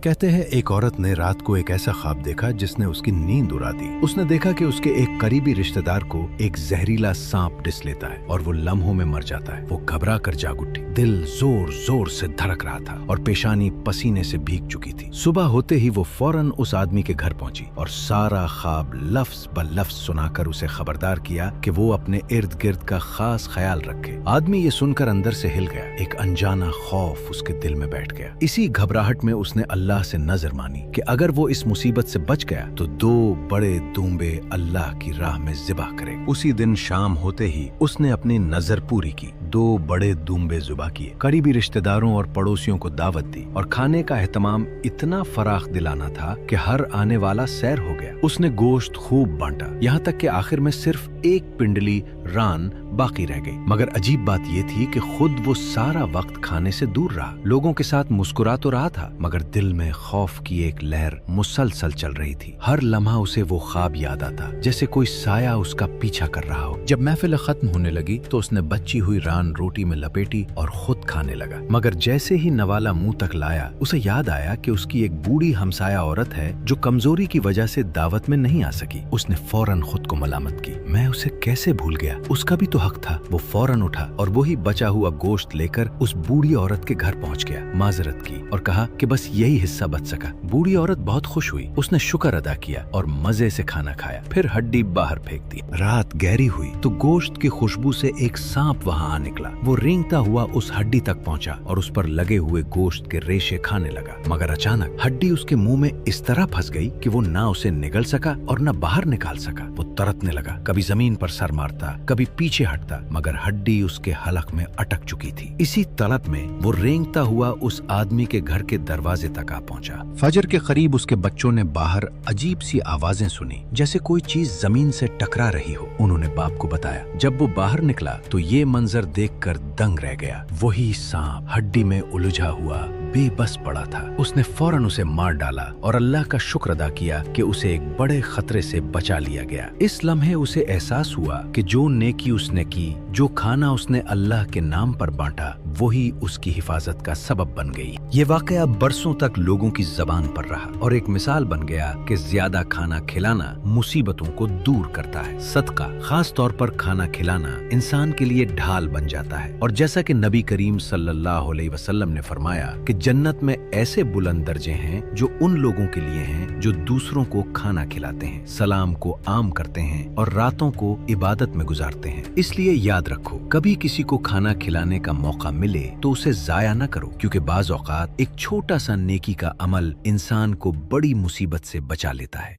کہتے ہیں ایک عورت نے رات کو ایک ایسا خواب دیکھا جس نے اس کی نیند اڑا دی۔ اس نے دیکھا کہ اس کے ایک قریبی رشتہ دار کو ایک زہریلا سانپ ڈس لیتا ہے اور وہ لمحوں میں مر جاتا ہے۔ وہ گھبرا کر جاگ اٹھی، دل زور زور سے دھڑک رہا تھا اور پیشانی پسینے سے بھیگ چکی تھی۔ صبح ہوتے ہی وہ فوراً اس آدمی کے گھر پہنچی اور سارا خواب لفظ بلفظ سنا کر اسے خبردار کیا کہ وہ اپنے ارد گرد کا خاص خیال رکھے۔ آدمی یہ سن کر اندر سے ہل گیا، ایک انجانا خوف اس کے دل میں بیٹھ گیا۔ اسی گھبراہٹ میں اس نے اللہ سے نظر مانی کہ اگر وہ اس مصیبت سے بچ گیا تو 2 بڑے دمبے اللہ کی راہ میں ذبح کرے۔ اسی دن شام ہوتے ہی اس نے اپنی نظر پوری کی، 2 بڑے دمبے ذبح کیے، قریبی رشتہ داروں اور پڑوسیوں کو دعوت دی اور کھانے کا اہتمام اتنا فراخ دلانا تھا کہ ہر آنے والا سیر ہو گیا۔ اس نے گوشت خوب بانٹا، یہاں تک کہ آخر میں صرف 1 پنڈلی ران باقی رہ گئی۔ مگر عجیب بات یہ تھی کہ خود وہ سارا وقت کھانے سے دور رہا، لوگوں کے ساتھ مسکرا تو رہا تھا مگر دل میں خوف کی ایک لہر مسلسل چل رہی تھی۔ ہر لمحہ اسے وہ خواب یاد آتا جیسے کوئی سایہ اس کا پیچھا کر رہا ہو۔ جب محفل ختم ہونے لگی تو اس نے بچی ہوئی ران روٹی میں لپیٹی اور خود کھانے لگا، مگر جیسے ہی نوالا منہ تک لایا اسے یاد آیا کہ اس کی ایک بوڑھی ہمسایہ عورت ہے جو کمزوری کی وجہ سے دعوت میں نہیں آ سکی۔ اس نے فوراً خود کو ملامت کی، میں اسے کیسے بھول گیا، اس کا بھی تو حق تھا۔ وہ فوراً اٹھا اور وہی بچا ہوا گوشت لے کر اس بوڑھی عورت کے گھر پہنچ گیا، معذرت کی اور کہا کہ بس یہی حصہ بچ سکا۔ بوڑھی عورت بہت خوش ہوئی، اس نے شکر ادا کیا اور مزے سے کھانا کھایا، پھر ہڈی باہر پھینک دی۔ رات گہری ہوئی تو گوشت کی خوشبو سے ایک سانپ وہاں آ نکلا۔ وہ رینگتا ہوا اس ہڈی تک پہنچا اور اس پر لگے ہوئے گوشت کے ریشے کھانے لگا، مگر اچانک ہڈی اس کے منہ میں اس طرح پھنس گئی کہ وہ نہ اسے نگل سکا اور نہ باہر نکال سکا۔ وہ ترکنے لگا، کبھی زمین پر سر مارتا، کبھی پیچھے ہٹتا، مگر ہڈی اس کے حلق میں اٹک چکی تھی۔ اسی طلب میں وہ رینگتا ہوا اس آدمی کے گھر کے دروازے تک آ پہنچا۔ فجر کے قریب اس کے بچوں نے باہر عجیب سی آوازیں سنی، جیسے کوئی چیز زمین سے ٹکرا رہی ہو۔ انہوں نے باپ کو بتایا۔ جب وہ باہر نکلا تو یہ منظر دیکھ کر دنگ رہ گیا۔ وہی سانپ ہڈی میں الجھا ہوا بے بس پڑا تھا۔ اس نے فوراً اسے مار ڈالا اور اللہ کا شکر ادا کیا کہ اسے ایک بڑے خطرے سے بچا لیا گیا۔ اس لمحے اسے احساس ہوا کہ جو نیکی اس نے کی، جو کھانا اس نے اللہ کے نام پر بانٹا، وہی اس کی حفاظت کا سبب بن گئی۔ یہ واقعہ برسوں تک لوگوں کی زبان پر رہا اور ایک مثال بن گیا کہ زیادہ کھانا کھلانا مصیبتوں کو دور کرتا ہے۔ صدقہ، خاص طور پر کھانا کھلانا، انسان کے لیے ڈھال بن جاتا ہے، اور جیسا کہ نبی کریم صلی اللہ علیہ وسلم نے فرمایا کہ جنت میں ایسے بلند درجے ہیں جو ان لوگوں کے لیے ہیں جو دوسروں کو کھانا کھلاتے ہیں، سلام کو عام کرتے ہیں اور راتوں کو عبادت میں گزارتے ہیں۔ اس لیے یاد رکھو، کبھی کسی کو کھانا کھلانے کا موقع ملے تو اسے ضائع نہ کرو، کیونکہ بعض اوقات ایک چھوٹا سا نیکی کا عمل انسان کو بڑی مصیبت سے بچا لیتا ہے۔